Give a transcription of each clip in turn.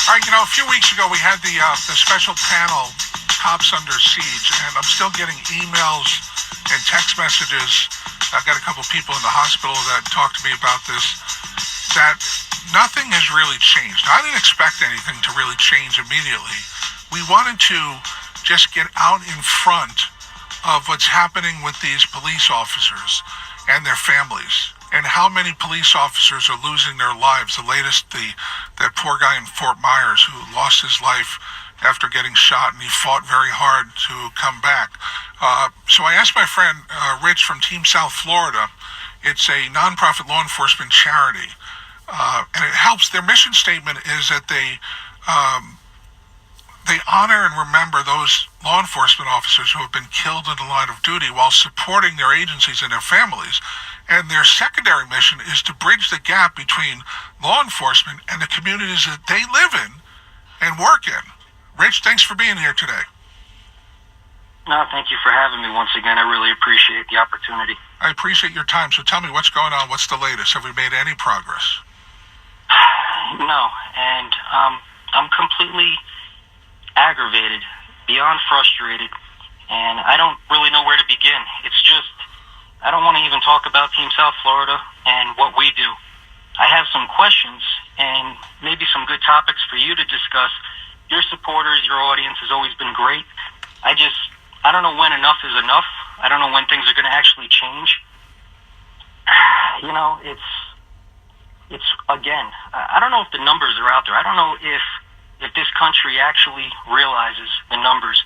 All right, a few weeks ago we had the special panel, Cops Under Siege, and I'm still getting emails and text messages. I've got a couple people in the hospital that talked to me about this, that nothing has really changed. I didn't expect anything to really change immediately. We wanted to just get out in front of what's happening with these police officers and their families, and how many police officers are losing their lives. The latest, that poor guy in Fort Myers who lost his life after getting shot, and he fought very hard to come back. So I asked my friend Rich from Team South Florida. It's a nonprofit law enforcement charity, and it helps. Their mission statement is that they honor and remember those law enforcement officers who have been killed in the line of duty while supporting their agencies and their families. And their secondary mission is to bridge the gap between law enforcement and the communities that they live in and work in. Rich, thanks for being here today. No, thank you for having me once again. I really appreciate the opportunity. I appreciate your time. So tell me, what's going on? What's the latest? Have we made any progress? No, and I'm completely aggravated, beyond frustrated, and I don't really know where to begin. It's just, I don't want to even talk about Team South Florida and what we do. I have some questions and maybe some good topics for you to discuss. Your supporters, your audience has always been great. I don't know when enough is enough. I don't know when things are going to actually change. It's again, I don't know if the numbers are out there. I don't know if this country actually realizes the numbers.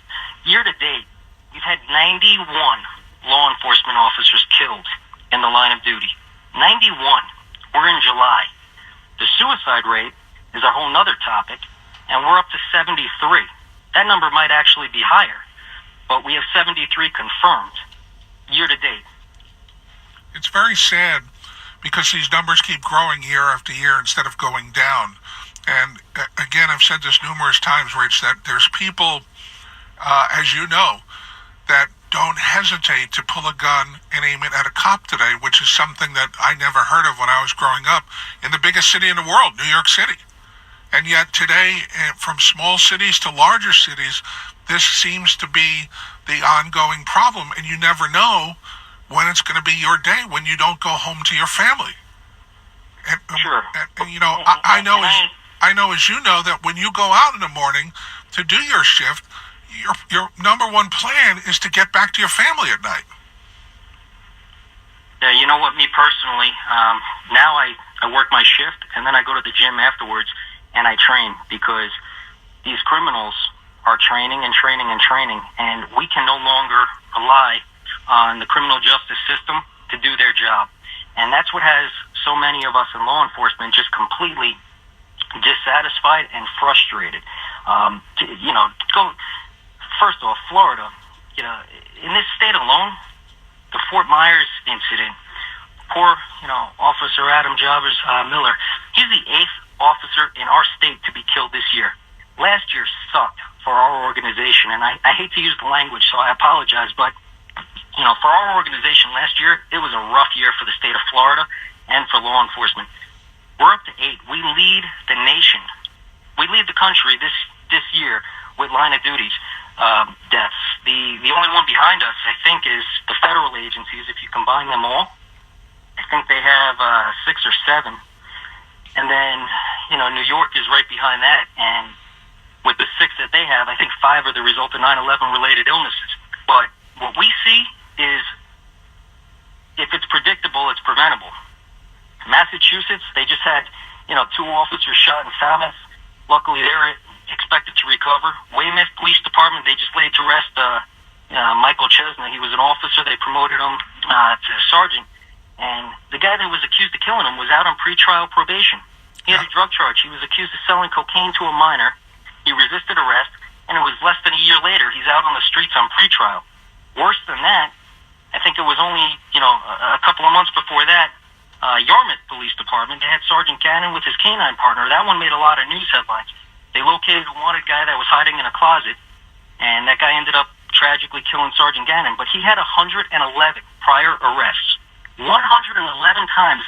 Year to date, we've had 91 law enforcement officers killed in the line of duty. 91. We're in July. The suicide rate is a whole nother topic, and we're up to 73. That number might actually be higher, but we have 73 confirmed year to date. It's very sad because these numbers keep growing year after year instead of going down. And again, I've said this numerous times, Rich, that there's people, as you know, that don't hesitate to pull a gun and aim it at a cop today, which is something that I never heard of when I was growing up in the biggest city in the world, New York City. And yet today, from small cities to larger cities, this seems to be the ongoing problem, and you never know when it's going to be your day, when you don't go home to your family. And, sure. I know, as you know, that when you go out in the morning to do your shift, your number one plan is to get back to your family at night. Yeah, you know what, me personally, now I work my shift, and then I go to the gym afterwards, and I train, because these criminals are training and training and training, and we can no longer rely on the criminal justice system to do their job. And that's what has so many of us in law enforcement just completely dissatisfied and frustrated. First off, Florida, in this state alone, the Fort Myers incident, poor, Officer Adam Jobbers Miller, he's the 8th officer in our state to be killed this year. Last year sucked for our organization, and I hate to use the language, so I apologize, but, for our organization last year, it was a rough year for the state of Florida and for law enforcement. We're up to 8. We lead the nation. We lead the country this year with line of duties deaths. The only one behind us, I think, is the federal agencies. If you combine them all, I think they have 6 or 7. And then, New York is right behind that. And with the 6 that they have, I think 5 are the result of 9/11 related illnesses. But what we see is, if it's predictable, it's preventable. Massachusetts, they just had, 2 officers shot in Falmouth. Luckily, they're expected to recover. Weymouth Police Department, they just laid to rest Michael Chesney. He was an officer. They promoted him to sergeant. And the guy that was accused of killing him was out on pretrial probation. He had a drug charge. He was accused of selling cocaine to a minor. He resisted arrest, and it was less than a year later, he's out on the streets on pretrial. Worse than that, I think it was only, a couple of months before that, Yarmouth Police Department, they had Sergeant Gannon with his canine partner. That one made a lot of news headlines. They located a wanted guy that was hiding in a closet, and that guy ended up tragically killing Sergeant Gannon. But he had 111 prior arrests. 111 times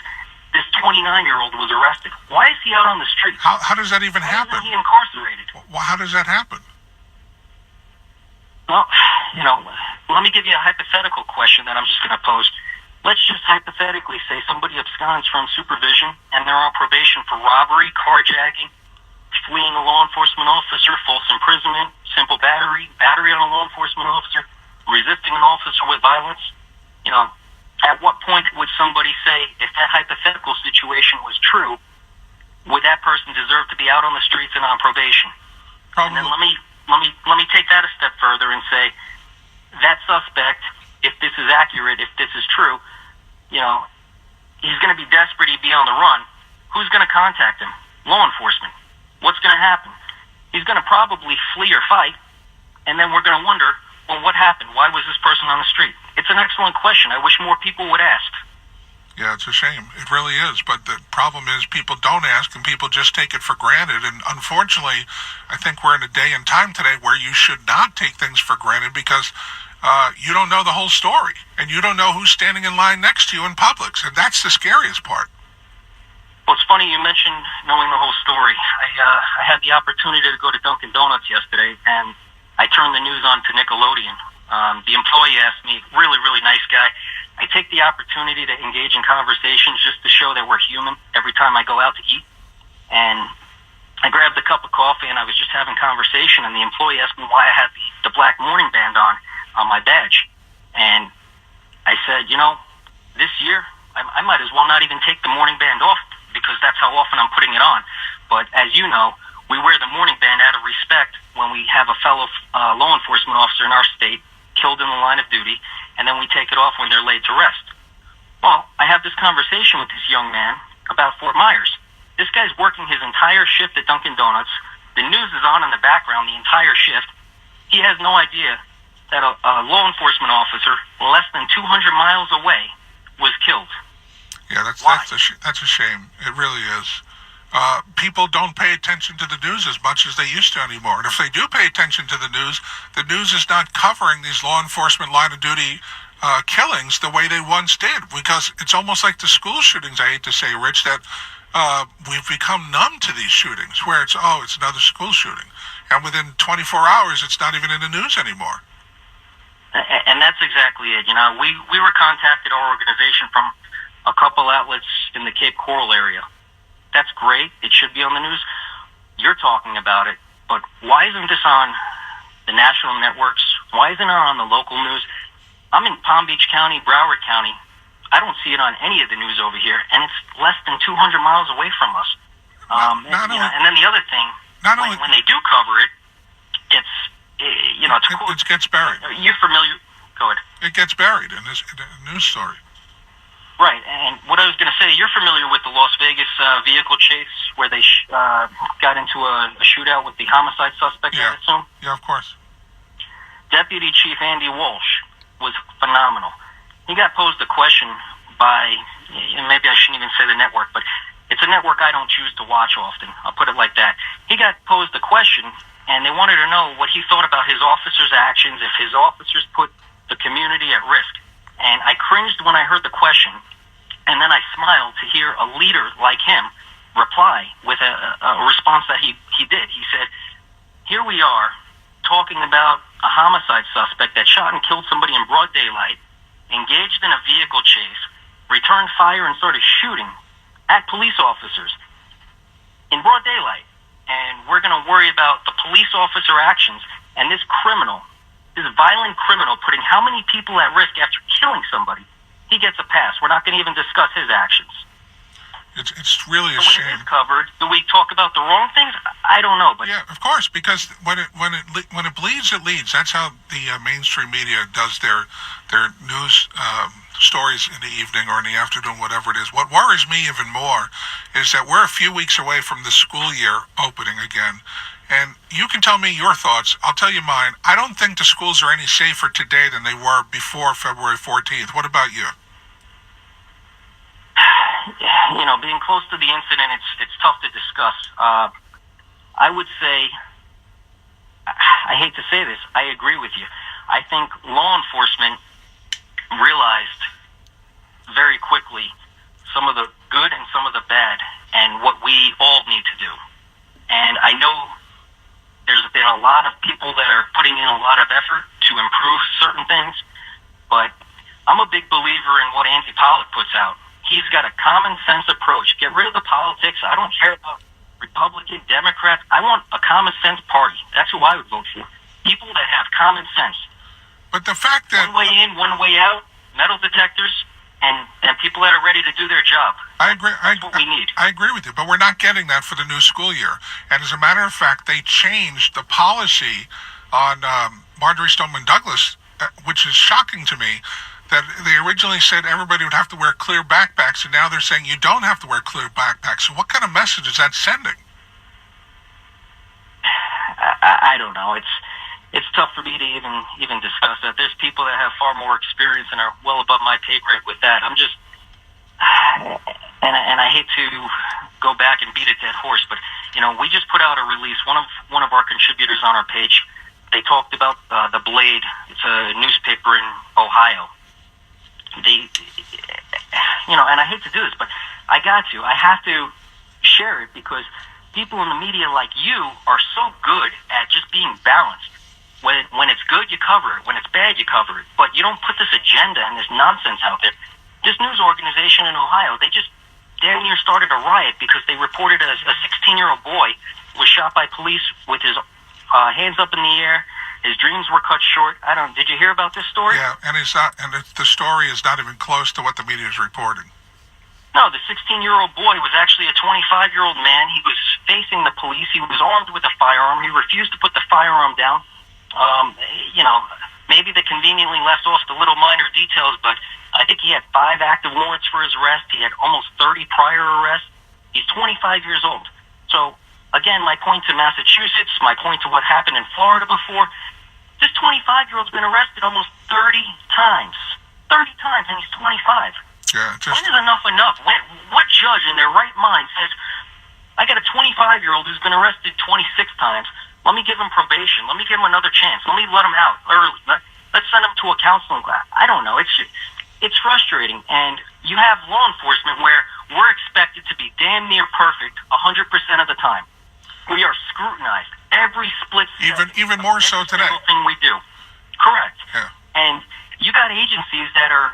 this 29-year-old was arrested? Why is he out on the street? How does that even happen? Why isn't he incarcerated? Well, how does that happen? Well, let me give you a hypothetical question that I'm just going to pose. Let's just hypothetically say somebody absconds from supervision and they're on probation for robbery, carjacking, fleeing a law enforcement officer, false imprisonment, simple battery, battery on a law enforcement officer, resisting an officer with violence. At what point would somebody say, if that hypothetical situation was true, would that person deserve to be out on the streets and on probation? Probably. And then let me take that a step further and say that suspect, if this is accurate, if this is true, he's going to be desperate to be on the run. Who's going to contact him? Law enforcement. What's going to happen? He's going to probably flee or fight, and then we're going to wonder, well, what happened? Why was this person on the street? It's an excellent question. I wish more people would ask. Yeah, it's a shame. It really is. But the problem is people don't ask and people just take it for granted. And unfortunately, I think we're in a day and time today where you should not take things for granted because you don't know the whole story. And you don't know who's standing in line next to you in Publix. And that's the scariest part. Well, it's funny you mentioned knowing the whole story. I had the opportunity to go to Dunkin Donuts yesterday, and I turned the news on to Nickelodeon. The employee asked me, really, really nice guy. I take the opportunity to engage in conversations just to show that we're human every time I go out to eat. And I grabbed a cup of coffee, and I was just having conversation, and the employee asked me why I had the black mourning band on my badge. And I said, this year, I might as well not even take the mourning band off because that's how often I'm putting it on. But as you know, we wear the mourning band out of respect when we have a fellow law enforcement officer in our state killed in the line of duty, and then we take it off when they're laid to rest. Well, I have this conversation with this young man about Fort Myers. This guy's working his entire shift at Dunkin Donuts. The news is on in the background the entire shift. He has no idea that a law enforcement officer less than 200 miles away was killed. Yeah, that's a shame. It really is. People don't pay attention to the news as much as they used to anymore. And if they do pay attention to the news is not covering these law enforcement line of duty killings the way they once did. Because it's almost like the school shootings, I hate to say, Rich, that we've become numb to these shootings, where it's another school shooting. And within 24 hours, it's not even in the news anymore. And that's exactly it. We were contacted, our organization, from a couple outlets in the Cape Coral area. That's great. It should be on the news. You're talking about it, but why isn't this on the national networks? Why isn't it on the local news? I'm in Palm Beach County, Broward County. I don't see it on any of the news over here, and it's less than 200 miles away from us. And then the other thing, when they do cover it, it gets buried. You're familiar? Go ahead. It gets buried in a news story. Right, and what I was going to say, you're familiar with the Las Vegas vehicle chase where they got into a shootout with the homicide suspect, Yeah. I assume? Yeah, of course. Deputy Chief Andy Walsh was phenomenal. He got posed a question by, maybe I shouldn't even say the network, but it's a network I don't choose to watch often. I'll put it like that. He got posed a question, and they wanted to know what he thought about his officers' actions, if his officers put the community at risk. And I cringed when I heard the question, and then I smiled to hear a leader like him reply with a response that he did. He said, here we are talking about a homicide suspect that shot and killed somebody in broad daylight, engaged in a vehicle chase, returned fire and started shooting at police officers in broad daylight. And we're going to worry about the police officer actions and this criminal, this violent criminal putting how many people at risk after killing somebody. He gets a pass. We're not going to even discuss his actions. It's really a shame. When it is covered, do we talk about the wrong things? I don't know, but yeah, of course, because when it bleeds, it leads. That's how the mainstream media does their news stories in the evening or in the afternoon, whatever it is. What worries me even more is that we're a few weeks away from the school year opening again. And you can tell me your thoughts. I'll tell you mine. I don't think the schools are any safer today than they were before February 14th. What about you? Being close to the incident, it's tough to discuss. I would say, I hate to say this, I agree with you. I think law enforcement realized very quickly some of the good and some of the bad, and what we all need to do. And I know there's been a lot of people that are putting in a lot of effort to improve certain things, but I'm a big believer in what Andy Pollack puts out. He's got a common sense approach. Get rid of the politics. I don't care about Republican, Democrat. I want a common sense party. That's who I would vote for. People that have common sense. But the fact that... One way in, one way out, metal detectors, and people that are ready to do their job. I agree. That's what we need. I agree with you, but we're not getting that for the new school year. And as a matter of fact, they changed the policy on Marjorie Stoneman Douglas, which is shocking to me, that they originally said everybody would have to wear clear backpacks, and now they're saying you don't have to wear clear backpacks. So what kind of message is that sending? I don't know. It's tough for me to even discuss that. There's people that have far more experience and are well above my pay grade with that. I'm just, and I hate to go back and beat a dead horse, but we just put out a release. One of our contributors on our page, they talked about the Blade. It's a newspaper in Ohio. And I hate to do this, but I have to share it because people in the media like you are so good at just being balanced. When it's good, you cover it. When it's bad, you cover it. But you don't put this agenda and this nonsense out there. This news organization in Ohio, they just damn near started a riot because they reported a 16-year-old boy was shot by police with his hands up in the air. His dreams were cut short. Did you hear about this story? Yeah, and the story is not even close to what the media is reporting. No, the 16-year-old boy was actually a 25-year-old man. He was facing the police. He was armed with a firearm. He refused to put the firearm down. Maybe they conveniently left off the little minor details, but I think he had 5 active warrants for his arrest. He had almost 30 prior arrests. He's 25 years old. So, again, my point to Massachusetts, my point to what happened in Florida before, this 25-year-old's been arrested almost 30 times. 30 times, and he's 25. Yeah, when is enough enough? What judge in their right mind says, I got a 25-year-old who's been arrested 26 times. Let me give him probation. Let me give him another chance. Let me let him out early. Let's send him to a counseling class. I don't know. It's frustrating. And you have law enforcement where we're expected to be damn near perfect 100% of the time. We are scrutinized every split second. Even more so today. Every thing we do. Correct. Yeah. And you got agencies that are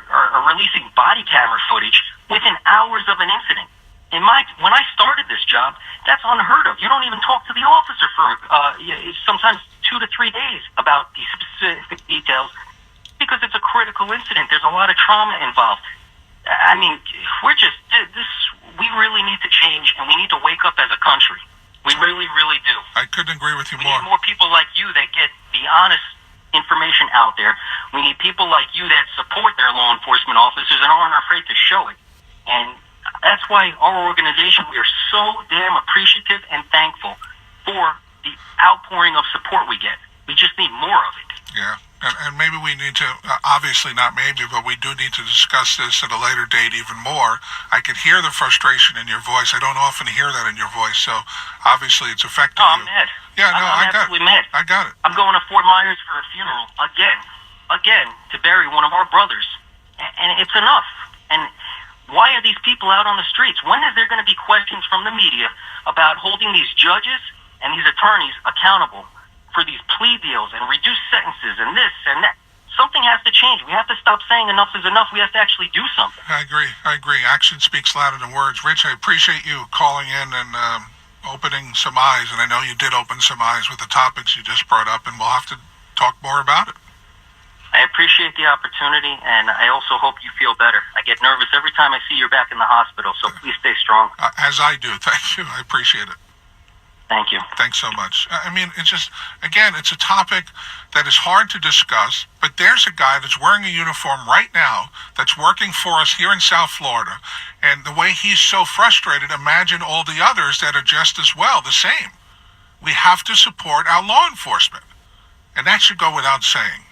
releasing body camera footage within hours of an incident. When I started this job, that's unheard of. You don't even talk to the officer for sometimes 2 to 3 days about these specific details because it's a critical incident. There's a lot of trauma involved. I mean, we really need to change, and we need to wake up as a country. We really, really do. I couldn't agree with you more. We need more people like you that get the honest information out there. We need people like you that support their law enforcement officers and aren't afraid to show it. And that's why our organization, we are so damn appreciative and thankful for the outpouring of support we get. We just need more of it. Yeah, and maybe we need to, obviously not maybe, but we do need to discuss this at a later date even more. I could hear the frustration in your voice. I don't often hear that in your voice, so obviously it's affecting you. I'm mad. Yeah, no, I'm I got absolutely mad. I got it. I'm going to Fort Myers for a funeral again, to bury one of our brothers. And it's enough. And why are these people out on the streets? When is there going to be questions from the media about holding these judges and these attorneys accountable for these plea deals and reduced sentences and this and that? Something has to change. We have to stop saying enough is enough. We have to actually do something. I agree. Action speaks louder than words. Rich, I appreciate you calling in and opening some eyes, and I know you did open some eyes with the topics you just brought up, and we'll have to talk more about it. I appreciate the opportunity, and I also hope you feel better. I get nervous every time I see you're back in the hospital, so please stay strong. As I do. Thank you. I appreciate it. Thank you. Thanks so much. I mean, it's just, again, it's a topic that is hard to discuss, but there's a guy that's wearing a uniform right now that's working for us here in South Florida, and the way he's so frustrated, imagine all the others that are just as well, the same. We have to support our law enforcement, and that should go without saying.